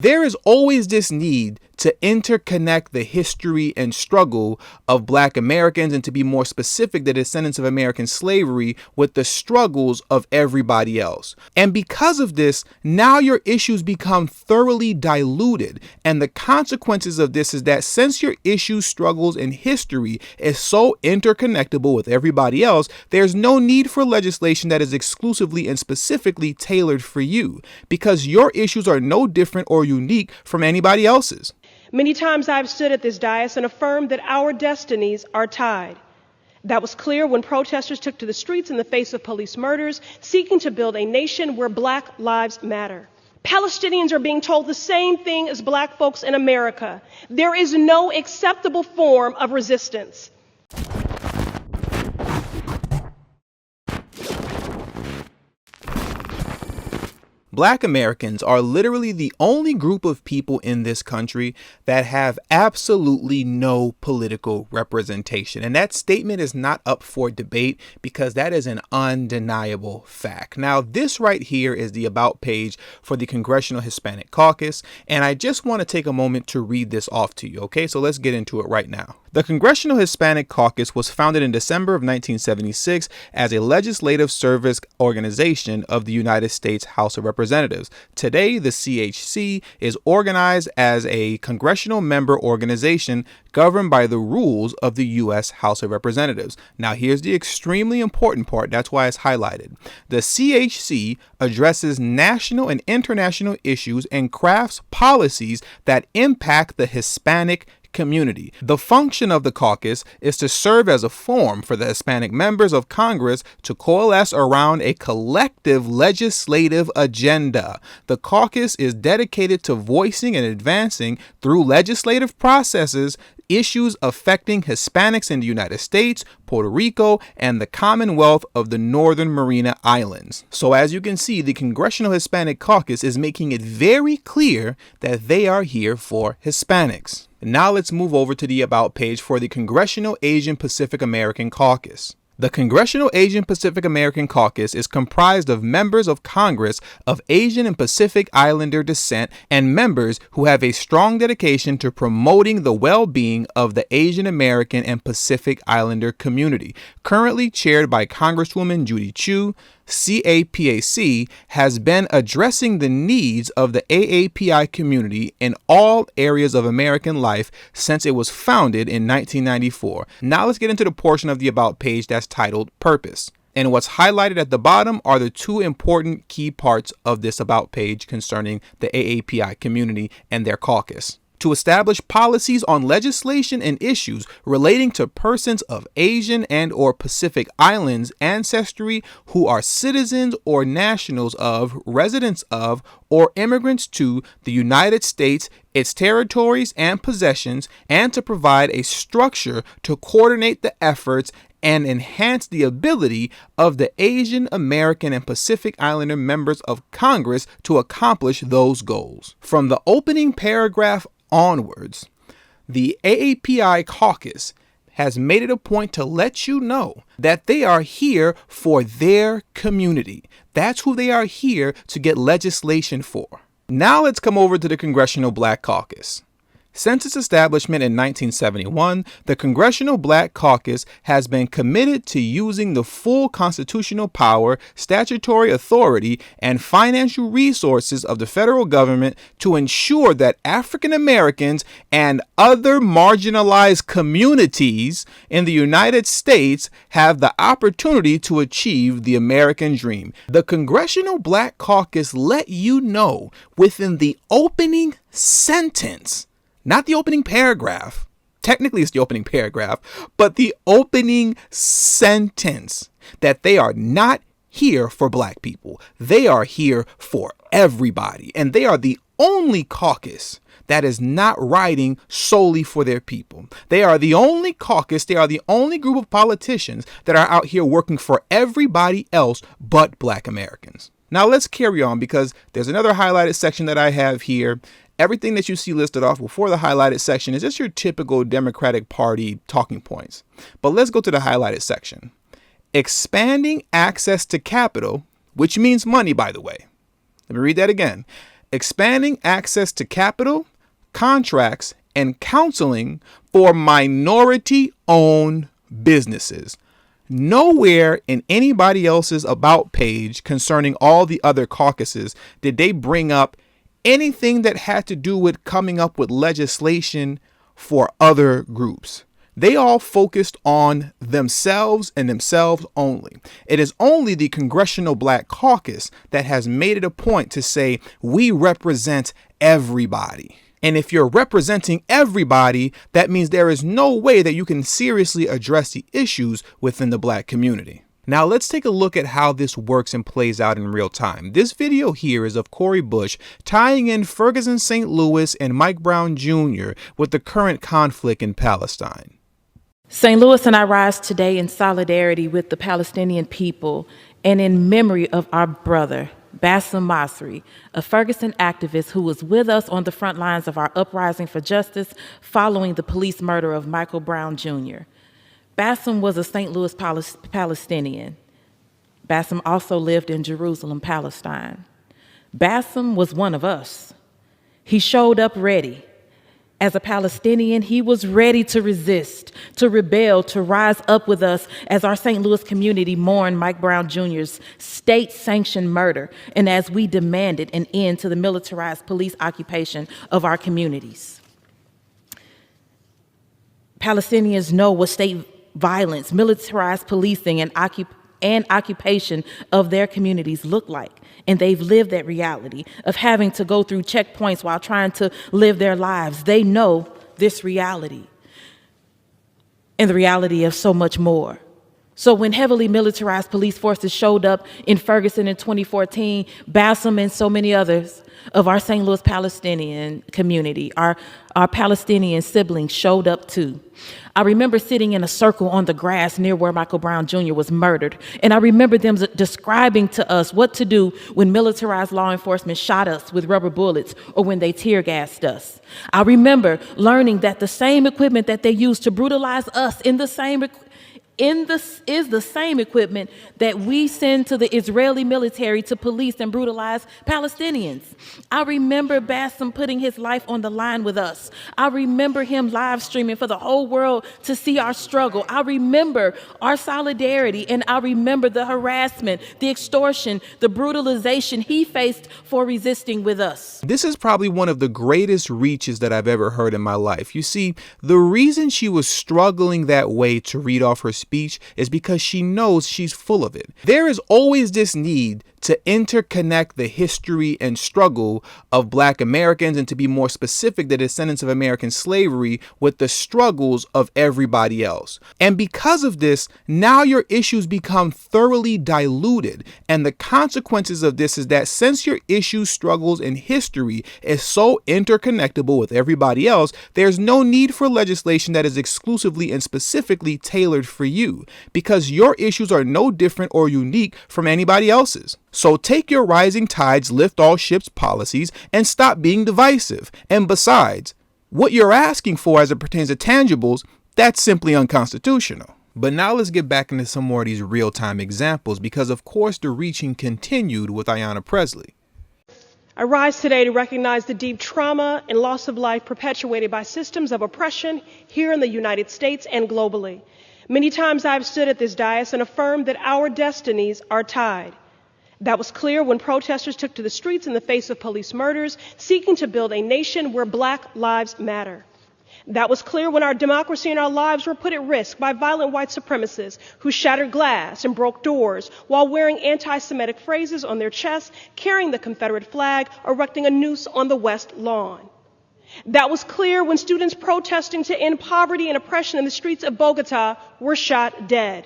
There is always this need to interconnect the history and struggle of Black Americans, and to be more specific, the descendants of American slavery, with the struggles of everybody else. And because of this, now your issues become thoroughly diluted. And the consequences of this is that since your issues, struggles, and history is so interconnectable with everybody else, there's no need for legislation that is exclusively and specifically tailored for you, because your issues are no different or unique from anybody else's. Many times I've stood at this dais and affirmed that our destinies are tied. That was clear when protesters took to the streets in the face of police murders, seeking to build a nation where Black lives matter. Palestinians are being told the same thing as Black folks in America. There is no acceptable form of resistance. Black Americans are literally the only group of people in this country that have absolutely no political representation. And that statement is not up for debate, because that is an undeniable fact. Now, this right here is the about page for the Congressional Hispanic Caucus. And I just want to take a moment to read this off to you. Okay, so let's get into it right now. The Congressional Hispanic Caucus was founded in December of 1976 as a legislative service organization of the United States House of Representatives. Today, the CHC is organized as a congressional member organization governed by the rules of the U.S. House of Representatives. Now, here's the extremely important part. That's why it's highlighted. The CHC addresses national and international issues and crafts policies that impact the Hispanic community. The function of the caucus is to serve as a forum for the Hispanic members of Congress to coalesce around a collective legislative agenda. The caucus is dedicated to voicing and advancing through legislative processes issues affecting Hispanics in the United States, Puerto Rico, and the Commonwealth of the Northern Mariana Islands. So as you can see, the Congressional Hispanic Caucus is making it very clear that they are here for Hispanics. Now let's move over to the About page for the Congressional Asian Pacific American Caucus. The Congressional Asian Pacific American Caucus is comprised of members of Congress of Asian and Pacific Islander descent and members who have a strong dedication to promoting the well-being of the Asian American and Pacific Islander community. Currently chaired by Congresswoman Judy Chu, CAPAC has been addressing the needs of the AAPI community in all areas of American life since it was founded in 1994. Now let's get into the portion of the About page that's titled Purpose. And what's highlighted at the bottom are the two important key parts of this About page concerning the AAPI community and their caucus. To establish policies on legislation and issues relating to persons of Asian and or Pacific Islands ancestry who are citizens or nationals of, residents of, or immigrants to the United States, its territories and possessions, and to provide a structure to coordinate the efforts and enhance the ability of the Asian American and Pacific Islander members of Congress to accomplish those goals. From the opening paragraph onwards, the AAPI caucus has made it a point to let you know that they are here for their community. That's who they are here to get legislation for. Now let's come over to the Congressional Black Caucus. Since its establishment in 1971, the Congressional Black Caucus has been committed to using the full constitutional power, statutory authority, and financial resources of the federal government to ensure that African Americans and other marginalized communities in the United States have the opportunity to achieve the American dream. The Congressional Black Caucus let you know within the opening sentence, not the opening paragraph. Technically, it's the opening paragraph, but the opening sentence, that they are not here for Black people. They are here for everybody. And they are the only caucus that is not writing solely for their people. They are the only caucus, they are the only group of politicians that are out here working for everybody else but Black Americans. Now let's carry on, because there's another highlighted section that I have here. Everything that you see listed off before the highlighted section is just your typical Democratic Party talking points. But let's go to the highlighted section. Expanding access to capital, which means money, by the way. Let me read that again. expanding access to capital, contracts, and counseling for minority-owned businesses. Nowhere in anybody else's About page concerning all the other caucuses did they bring up anything that had to do with coming up with legislation for other groups. They all focused on themselves and themselves only. It is only the Congressional Black Caucus that has made it a point to say we represent everybody. And if you're representing everybody, that means there is no way that you can seriously address the issues within the Black community. Now let's take a look at how this works and plays out in real time. This video here is of Cori Bush tying in Ferguson St. Louis and Mike Brown Jr. with the current conflict in Palestine. St. Louis and I rise today in solidarity with the Palestinian people and in memory of our brother, Bassem Masri, a Ferguson activist who was with us on the front lines of our uprising for justice following the police murder of Michael Brown Jr. Bassem was a St. Louis Palestinian. Bassem also lived in Jerusalem, Palestine. Bassem was one of us. He showed up ready. As a Palestinian, he was ready to resist, to rebel, to rise up with us as our St. Louis community mourned Mike Brown Jr.'s state-sanctioned murder and as we demanded an end to the militarized police occupation of our communities. Palestinians know what state violence, militarized policing, and occupation of their communities look like. And they've lived that reality of having to go through checkpoints while trying to live their lives. They know this reality and the reality of so much more. So when heavily militarized police forces showed up in Ferguson in 2014, Bassem and so many others of our St. Louis Palestinian community, our Palestinian siblings showed up too. I remember sitting in a circle on the grass near where Michael Brown Jr. was murdered, and I remember them describing to us what to do when militarized law enforcement shot us with rubber bullets or when they tear gassed us. I remember learning that the same equipment that they used to brutalize us is the same equipment that we send to the Israeli military to police and brutalize Palestinians. I remember Bassem putting his life on the line with us. I remember him live streaming for the whole world to see our struggle. I remember our solidarity, and I remember the harassment, the extortion, the brutalization he faced for resisting with us. This is probably one of the greatest reaches that I've ever heard in my life. You see, the reason she was struggling that way to read off her speech is because she knows she's full of it. There is always this need to interconnect the history and struggle of Black Americans, and to be more specific, the descendants of American slavery, with the struggles of everybody else. And because of this, now your issues become thoroughly diluted. And the consequences of this is that since your issues, struggles, and history is so interconnectable with everybody else, there's no need for legislation that is exclusively and specifically tailored for you, because your issues are no different or unique from anybody else's. So take your rising tides, lift all ships policies and stop being divisive. And besides, what you're asking for as it pertains to tangibles, that's simply unconstitutional. But now let's get back into some more of these real-time examples, because of course the reaching continued with Ayanna Pressley. I rise today to recognize the deep trauma and loss of life perpetuated by systems of oppression here in the United States and globally. Many times I've stood at this dais and affirmed that our destinies are tied. That was clear when protesters took to the streets in the face of police murders, seeking to build a nation where Black lives matter. That was clear when our democracy and our lives were put at risk by violent white supremacists who shattered glass and broke doors while wearing anti-Semitic phrases on their chests, carrying the Confederate flag, erecting a noose on the West Lawn. That was clear when students protesting to end poverty and oppression in the streets of Bogota were shot dead.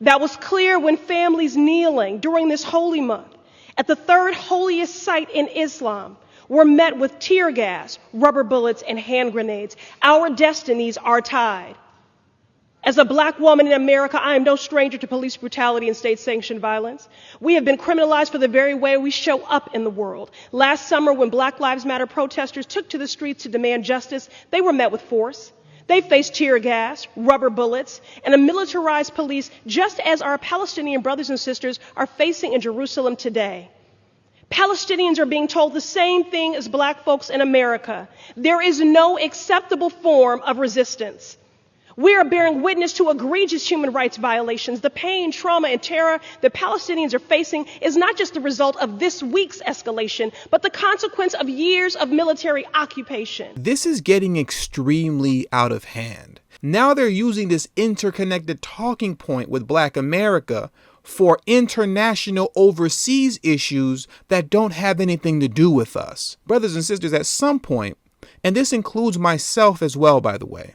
That was clear when families kneeling during this holy month at the third holiest site in Islam were met with tear gas, rubber bullets, and hand grenades. Our destinies are tied. As a Black woman in America, I am no stranger to police brutality and state-sanctioned violence. We have been criminalized for the very way we show up in the world. Last summer, when Black Lives Matter protesters took to the streets to demand justice, they were met with force. They faced tear gas, rubber bullets, and a militarized police, just as our Palestinian brothers and sisters are facing in Jerusalem today. Palestinians are being told the same thing as black folks in America. There is no acceptable form of resistance. We are bearing witness to egregious human rights violations. The pain, trauma, and terror that Palestinians are facing is not just the result of this week's escalation, but the consequence of years of military occupation. This is getting extremely out of hand. Now they're using this interconnected talking point with Black America for international overseas issues that don't have anything to do with us. Brothers and sisters, at some point, and this includes myself as well, by the way,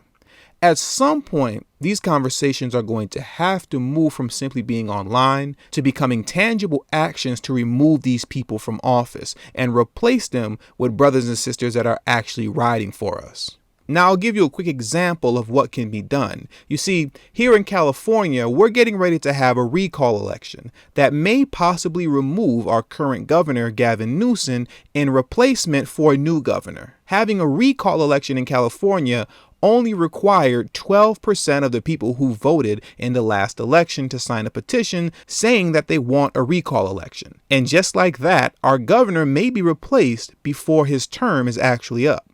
at some point, these conversations are going to have to move from simply being online to becoming tangible actions to remove these people from office and replace them with brothers and sisters that are actually riding for us. Now, I'll give you a quick example of what can be done. You see, here in California, we're getting ready to have a recall election that may possibly remove our current governor, Gavin Newsom, in replacement for a new governor. Having a recall election in California only required 12% of the people who voted in the last election to sign a petition saying that they want a recall election. And just like that, our governor may be replaced before his term is actually up.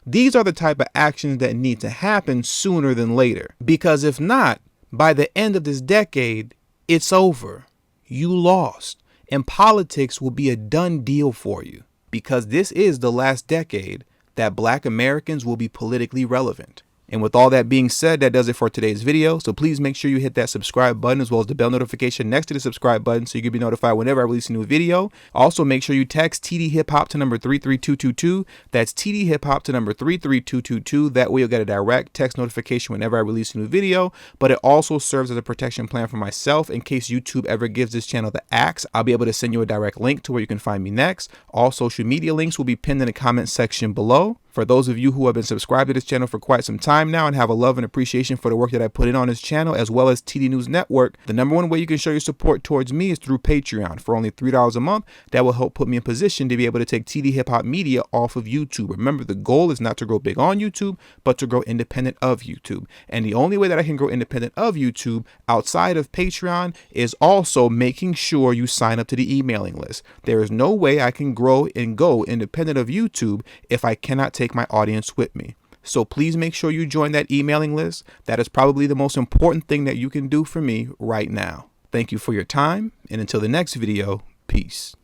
These are the type of actions that need to happen sooner than later, because if not, by the end of this decade, it's over. You lost, and politics will be a done deal for you, because this is the last decade that Black Americans will be politically relevant. And with all that being said, that does it for today's video. So please make sure you hit that subscribe button as well as the bell notification next to the subscribe button so you can be notified whenever I release a new video. Also, make sure you text tdhiphop to number 33222. That's tdhiphop to number 33222. That way you'll get a direct text notification whenever I release a new video. But it also serves as a protection plan for myself in case YouTube ever gives this channel the axe. I'll be able to send you a direct link to where you can find me next. All social media links will be pinned in the comment section below. For those of you who have been subscribed to this channel for quite some time now and have a love and appreciation for the work that I put in on this channel, as well as TD News Network, the number one way you can show your support towards me is through Patreon. For only $3 a month, that will help put me in position to be able to take TD Hip Hop Media off of YouTube. Remember, the goal is not to grow big on YouTube, but to grow independent of YouTube. And the only way that I can grow independent of YouTube outside of Patreon is also making sure you sign up to the emailing list. There is no way I can grow and go independent of YouTube if I cannot take my audience with me. So please make sure you join that emailing list. That is probably the most important thing that you can do for me right now. Thank you for your time, and until the next video, peace.